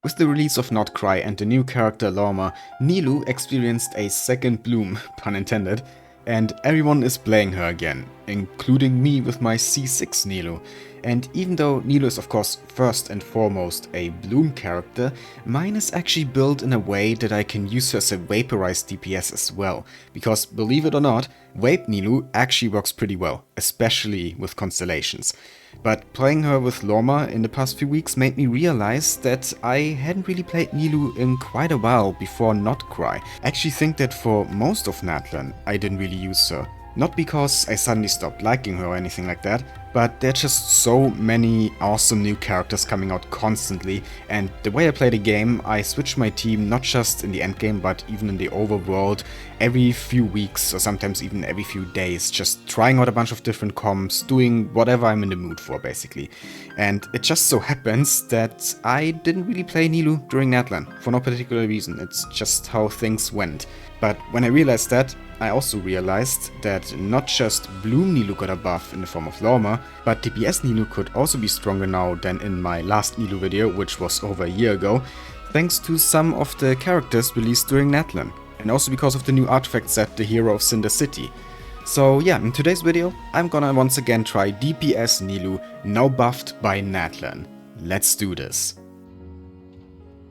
With the release of Nod-Krai and the new character Lauma, Nilou experienced a second bloom, pun intended, and everyone is playing her again, including me with my C6 Nilou. And even though Nilou is of course first and foremost a bloom character, mine is actually built in a way that I can use her as a vaporized DPS as well, because believe it or not, Vape Nilou actually works pretty well, especially with constellations. But playing her with Lauma in the past few weeks made me realize that I hadn't really played Nilou in quite a while before Nod-Krai. I actually think that for most of NATLAN I didn't really use her. Not because I suddenly stopped liking her or anything like that, but there are just so many awesome new characters coming out constantly, and the way I play the game, I switch my team not just in the endgame but even in the overworld every few weeks or sometimes even every few days, just trying out a bunch of different comps, doing whatever I'm in the mood for basically. And it just so happens that I didn't really play Nilou during NATLAN for no particular reason, it's just how things went. But when I realized that, I also realized that not just Bloom Nilou got a buff in the form of Lauma, but DPS Nilou could also be stronger now than in my last Nilou video, which was over a year ago, thanks to some of the characters released during NATLAN, and also because of the new artifact set, the Hero of Cinder City. So yeah, in today's video, I'm gonna once again try DPS Nilou, now buffed by NATLAN. Let's do this.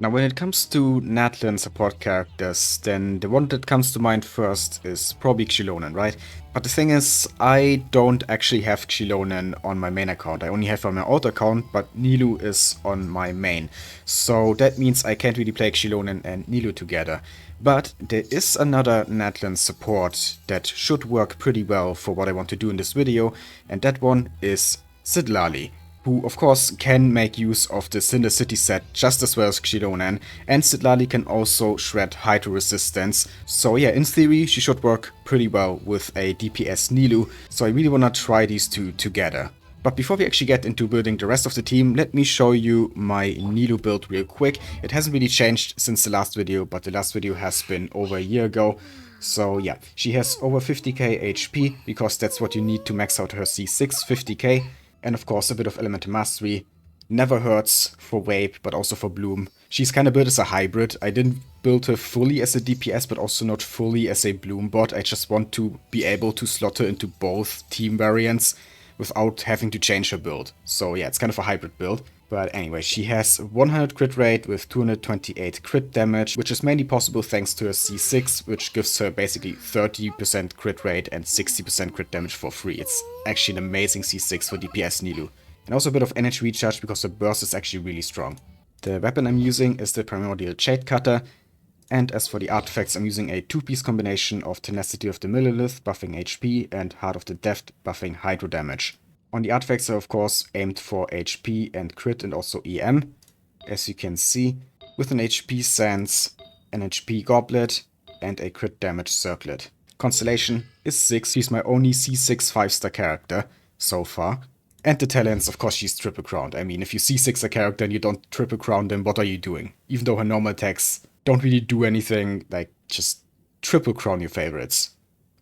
Now when it comes to NATLAN support characters, then the one that comes to mind first is probably Xilonen, right? But the thing is, I don't actually have Xilonen on my main account. I only have her on my alt account, but Nilou is on my main. So that means I can't really play Xilonen and Nilou together. But there is another NATLAN support that should work pretty well for what I want to do in this video, and that one is Citlali, who of course can make use of the Cinder City set just as well as Xilonen, and Citlali can also shred Hydro resistance, so yeah, in theory she should work pretty well with a DPS Nilou, so I really wanna try these two together. But before we actually get into building the rest of the team, let me show you my Nilou build real quick. It hasn't really changed since the last video, but the last video has been over a year ago. So yeah, she has over 50k HP, because that's what you need to max out her C6, 50k. And of course a bit of Elemental Mastery. Never hurts for Vape, but also for Bloom. She's kind of built as a hybrid. I didn't build her fully as a DPS, but also not fully as a Bloom bot. I just want to be able to slot her into both team variants without having to change her build. So yeah, it's kind of a hybrid build. But anyway, she has 100 crit rate with 228 crit damage, which is mainly possible thanks to her C6, which gives her basically 30% crit rate and 60% crit damage for free. It's actually an amazing C6 for DPS Nilou. And also a bit of energy recharge because her burst is actually really strong. The weapon I'm using is the Primordial Jade Cutter. And as for the artifacts, I'm using a two-piece combination of Tenacity of the Millilith buffing HP and Heart of the Deft buffing Hydro damage. On the artifacts are of course aimed for HP and crit and also EM, as you can see, with an HP Sands, an HP Goblet and a crit damage Circlet. Constellation is 6, she's my only C6 5-star character so far. And the talents, of course she's triple crowned. I mean, if you C6 a character and you don't triple crown them, what are you doing? Even though her normal attacks don't really do anything, like just triple crown your favorites.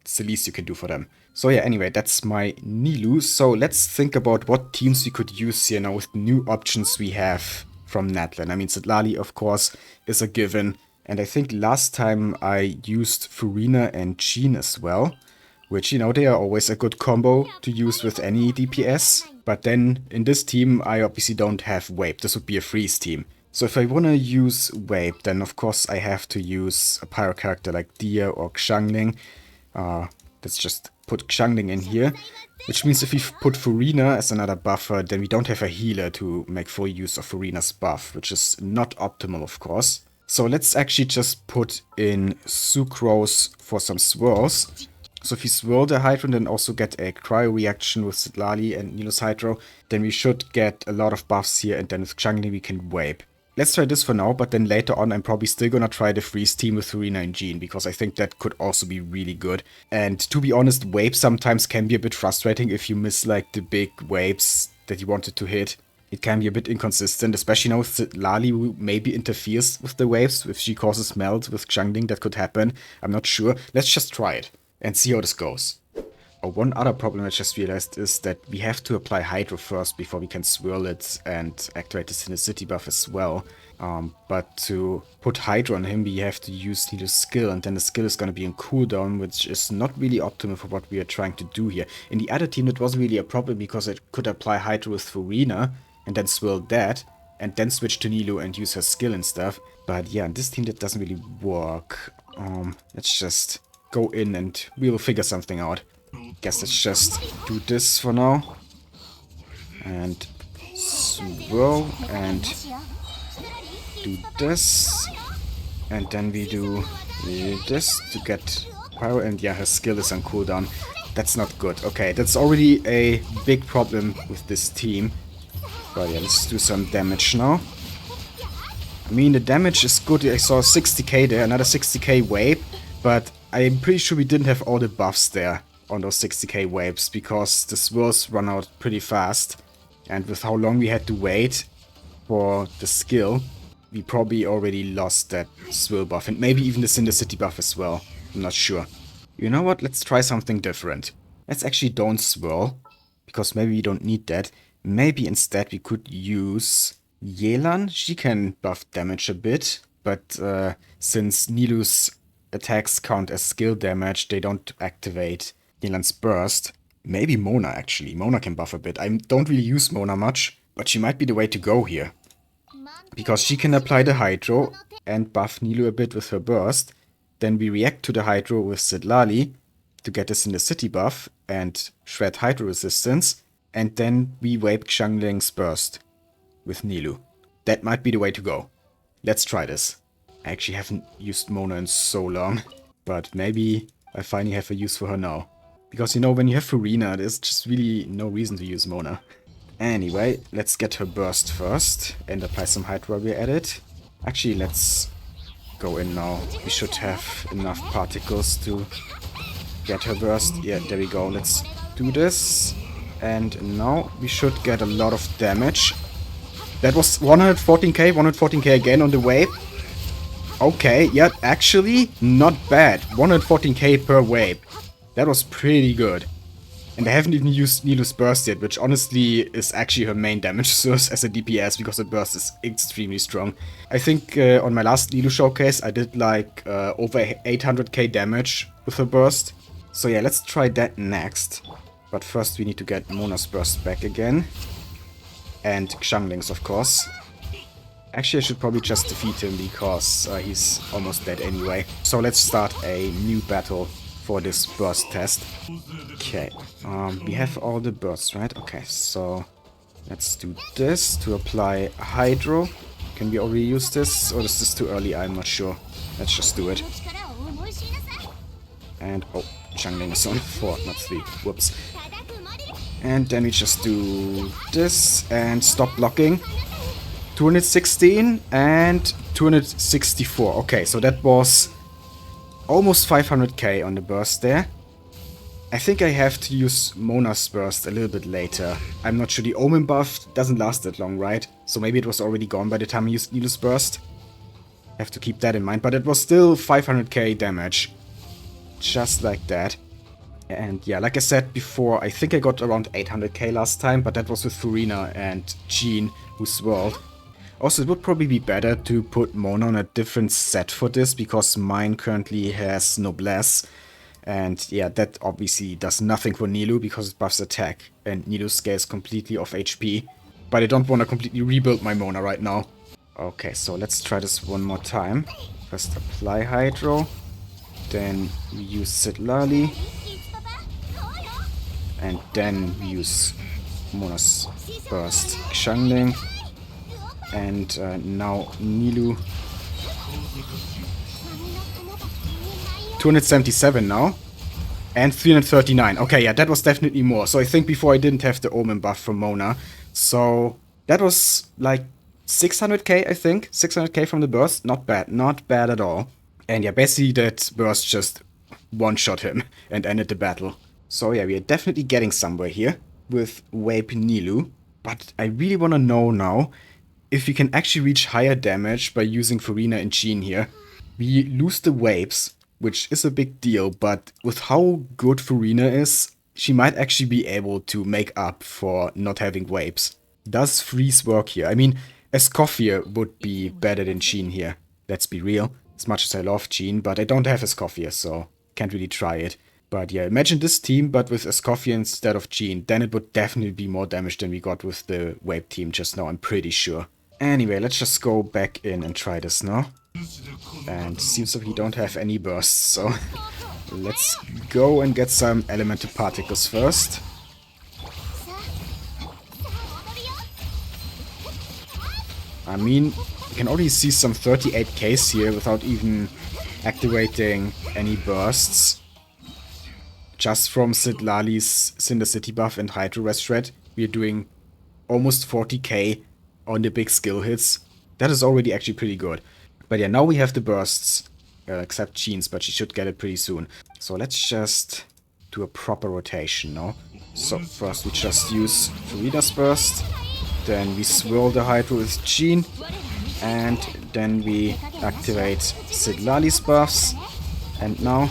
It's the least you can do for them. So yeah, anyway, that's my Nilou. So let's think about what teams we could use here now with the new options we have from NATLAN. I mean, Citlali, of course, is a given. And I think last time I used Furina and Jean as well, which, you know, they are always a good combo to use with any DPS. But then in this team, I obviously don't have Vape. This would be a freeze team. So if I want to use Vape, then of course I have to use a pyro character like Dia or Xiangling. Let's just put Xiangling in here, which means if we put Furina as another buffer, then we don't have a healer to make full use of Furina's buff, which is not optimal, of course. So let's actually just put in Sucrose for some swirls. So if we swirl the Hydro and then also get a cryo reaction with Citlali and Nilou's Hydro, then we should get a lot of buffs here, and then with Xiangling we can Vape. Let's try this for now, but then later on I'm probably still gonna try the freeze team with Furina and Jean, because I think that could also be really good. And to be honest, Vape sometimes can be a bit frustrating if you miss like the big waves that you wanted to hit. It can be a bit inconsistent, especially now with Citlali, who maybe interferes with the waves. If she causes melt with Xiangling, that could happen. I'm not sure. Let's just try it and see how this goes. Oh, one other problem I just realized is that we have to apply Hydro first before we can swirl it and activate the Cinder City buff as well. But to put Hydra on him, we have to use Nilou's skill, and then the skill is going to be in cooldown, which is not really optimal for what we are trying to do here. In the other team, it wasn't really a problem because it could apply Hydra with Furina, and then swirl that, and then switch to Nilou and use her skill and stuff. But yeah, in this team, that doesn't really work. Let's just go in and we will figure something out. Guess let's just do this for now. And swirl and do this, and then we do this to get power, and yeah, her skill is on cooldown. That's not good. Okay, that's already a big problem with this team. But yeah, let's do some damage now. I mean, the damage is good. I saw 60k there, another 60k wave, but I'm pretty sure we didn't have all the buffs there on those 60k waves, because the swirls run out pretty fast, and with how long we had to wait for the skill, we probably already lost that swirl buff, and maybe even the Cinder City buff as well. I'm not sure. You know what? Let's try something different. Let's actually don't swirl, because maybe we don't need that. Maybe instead we could use Yelan. She can buff damage a bit, but since Nilou's attacks count as skill damage, they don't activate Yelan's burst. Maybe Mona, actually. Mona can buff a bit. I don't really use Mona much, but she might be the way to go here, because she can apply the Hydro and buff Nilou a bit with her burst. Then we react to the Hydro with Citlali to get us in the city buff and shred Hydro resistance. And then we Vape Xiangling's burst with Nilou. That might be the way to go. Let's try this. I actually haven't used Mona in so long, but maybe I finally have a use for her now. Because, you know, when you have Furina, there's just really no reason to use Mona. Anyway, let's get her burst first and apply some Hydra we added. Actually, let's go in now. We should have enough particles to get her burst. Yeah, there we go. Let's do this. And now we should get a lot of damage. That was 114k, 114k again on the wave. Okay, yeah, actually not bad. 114k per wave. That was pretty good. And I haven't even used Nilou's burst yet, which honestly is actually her main damage source as a DPS, because the burst is extremely strong. I think on my last Nilou showcase I did like over 800k damage with her burst. So yeah, let's try that next. But first we need to get Mona's burst back again. And Xiangling's, of course. Actually, I should probably just defeat him, because he's almost dead anyway. So let's start a new battle for this burst test. Okay, we have all the bursts, right? Okay, so let's do this to apply Hydro. Can we already use this, or is this too early? I'm not sure. Let's just do it. And, oh, Xiangling is on 4, not 3. Whoops. And then we just do this and stop blocking. 216 and 264. Okay, so that was almost 500k on the burst there. I think I have to use Mona's burst a little bit later. I'm not sure, the Omen buff doesn't last that long, right? So maybe it was already gone by the time I used Nilou's burst. I have to keep that in mind, but it was still 500k damage. Just like that. And yeah, like I said before, I think I got around 800k last time, but that was with Furina and Jean, who swirled. Also, it would probably be better to put Mona on a different set for this, because mine currently has Noblesse. And yeah, that obviously does nothing for Nilou, because it buffs attack, and Nilou scales completely off HP. But I don't want to completely rebuild my Mona right now. Okay, so let's try this one more time. First apply Hydro, then we use Citlali, and then we use Mona's burst Xiangling. And now Nilou. 277 now. And 339. Okay, yeah, that was definitely more. So I think before I didn't have the Omen buff from Mona. So that was like 600k, I think. 600k from the burst. Not bad. Not bad at all. And yeah, basically that burst just one-shot him and ended the battle. So yeah, we are definitely getting somewhere here with Vape Nilou. But I really want to know now if we can actually reach higher damage by using Furina and Jean here. We lose the waves, which is a big deal, but with how good Furina is, she might actually be able to make up for not having waves. Does freeze work here? I mean, Escoffier would be better than Jean here. Let's be real. As much as I love Jean, but I don't have Escoffier, so can't really try it. But yeah, imagine this team, but with Escoffier instead of Jean. Then it would definitely be more damage than we got with the Vape team just now, I'm pretty sure. Anyway, let's just go back in and try this now. And seems like we don't have any bursts, so let's go and get some elemental particles first. I mean, you can already see some 38Ks here without even activating any bursts. Just from Citlali's Cinder City buff and Hydro Rest Red, we are doing almost 40k on the big skill hits. That is already actually pretty good. But yeah, now we have the bursts, except Jean's, but she should get it pretty soon. So let's just do a proper rotation now. So first we just use Farida's burst, then we swirl the Hydro with Jean, and then we activate Citlali's buffs, and now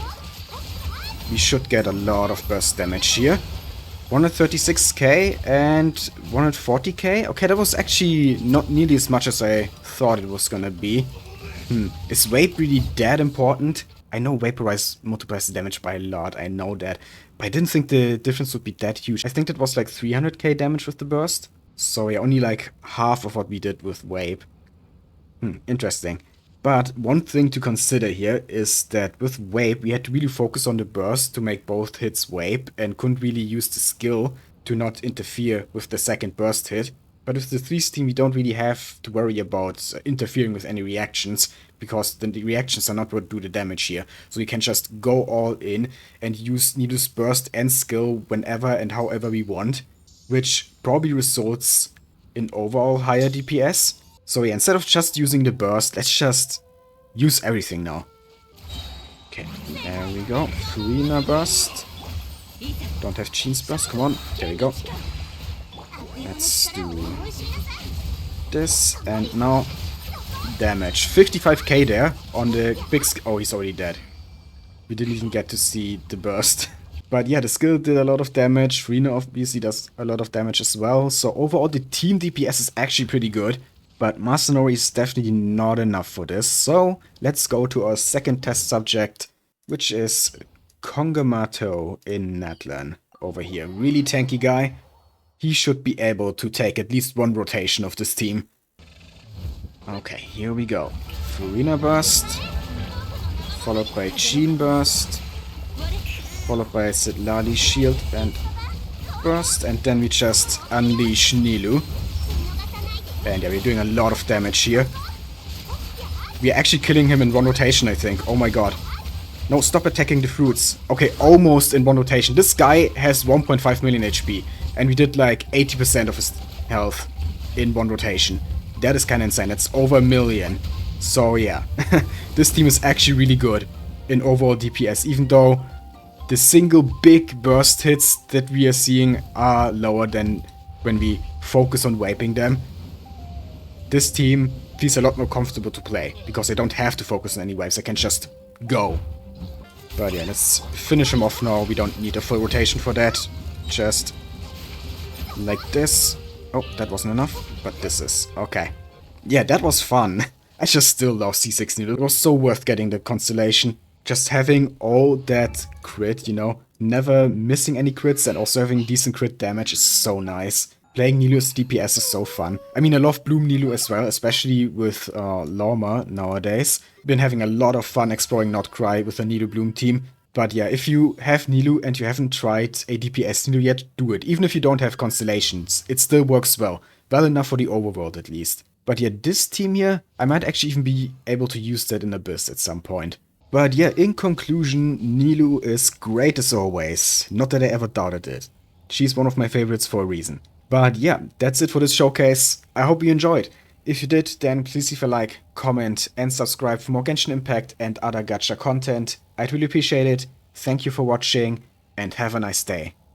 we should get a lot of burst damage here. 136k and 140k. Okay, that was actually not nearly as much as I thought it was gonna be. Is Vape really that important? I know Vaporize multiplies the damage by a lot, I know that. But I didn't think the difference would be that huge. I think that was like 300k damage with the burst. So yeah, only like half of what we did with Vape. Interesting. But one thing to consider here is that with Vape, we had to really focus on the burst to make both hits Vape and couldn't really use the skill to not interfere with the second burst hit. But with the 3's team, we don't really have to worry about interfering with any reactions because the reactions are not what do the damage here. So we can just go all in and use Nilou's burst and skill whenever and however we want, which probably results in overall higher DPS. So yeah, instead of just using the burst, let's just use everything now. Okay, there we go. Farina burst. Don't have Jean's burst, come on. There we go. Let's do this, and now damage. 55k there on the big oh, he's already dead. We didn't even get to see the burst. But yeah, the skill did a lot of damage. Farina obviously does a lot of damage as well. So overall, the team DPS is actually pretty good. But Mercenary is definitely not enough for this. So let's go to our second test subject, which is Kongamato in NATLAN over here. Really tanky guy. He should be able to take at least one rotation of this team. Okay, here we go. Farina burst, followed by Jean burst, followed by Citlali shield and burst, and then we just unleash Nilou. And yeah, we're doing a lot of damage here. We're actually killing him in one rotation, I think. Oh my god. No, stop attacking the fruits. Okay, almost in one rotation. This guy has 1.5 million HP. And we did like 80% of his health in one rotation. That is kind of insane. That's over a million. So yeah, this team is actually really good in overall DPS. Even though the single big burst hits that we are seeing are lower than when we focus on wiping them. This team feels a lot more comfortable to play, because I don't have to focus on any waves, I can just go. But yeah, let's finish him off now, we don't need a full rotation for that. Just like this. Oh, that wasn't enough, but this is. Okay. Yeah, that was fun. I just still love C6 Nilou. It was so worth getting the constellation. Just having all that crit, you know, never missing any crits and also having decent crit damage is so nice. Playing Nilou's DPS is so fun. I mean, I love Bloom Nilou as well, especially with Lauma nowadays. Been having a lot of fun exploring Nod-Krai with the Nilou Bloom team. But yeah, if you have Nilou and you haven't tried a DPS Nilou yet, do it. Even if you don't have constellations, it still works well. Well enough for the overworld at least. But yeah, this team here, I might actually even be able to use that in Abyss at some point. But yeah, in conclusion, Nilou is great as always. Not that I ever doubted it. She's one of my favorites for a reason. But yeah, that's it for this showcase. I hope you enjoyed. If you did, then please leave a like, comment and subscribe for more Genshin Impact and other gacha content. I'd really appreciate it. Thank you for watching and have a nice day.